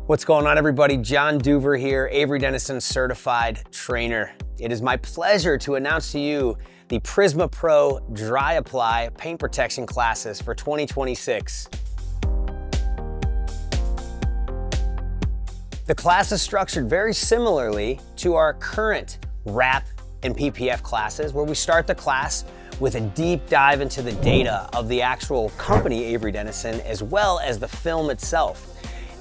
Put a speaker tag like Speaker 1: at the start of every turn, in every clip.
Speaker 1: What's going on, everybody? John Duever here, Avery Dennison certified trainer. It is my pleasure to announce to you the Prisma Pro Dry-Apply Paint Protection Classes for 2026. The class is structured very similarly to our current wrap and PPF classes, where we start the class with a deep dive into the data of the actual company, Avery Dennison, as well as the film itself.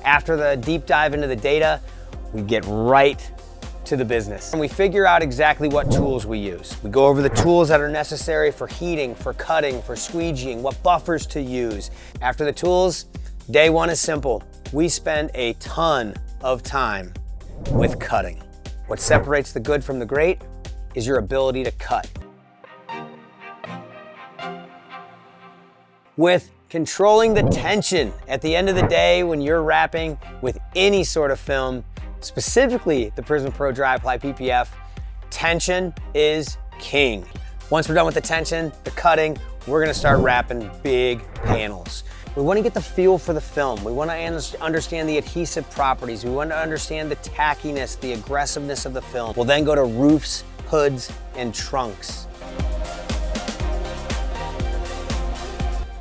Speaker 1: After the deep dive into the data, we get right to the business. And we figure out exactly what tools we use. We go over the tools that are necessary for heating, for cutting, for squeegeeing, what buffers to use. After the tools, day one is simple. We spend a ton of time with cutting. What separates the good from the great is your ability to cut. With controlling the tension at the end of the day when you're wrapping with any sort of film, specifically the Prisma Pro Dry-Apply PPF, tension is king. Once we're done with the tension, the cutting, we're gonna start wrapping big panels. We wanna get the feel for the film. We wanna understand the adhesive properties. We wanna understand the tackiness, the aggressiveness of the film. We'll then go to roofs, hoods, and trunks.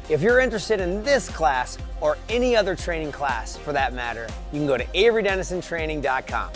Speaker 1: If you're interested in this class or any other training class for that matter, you can go to averydennisontraining.com.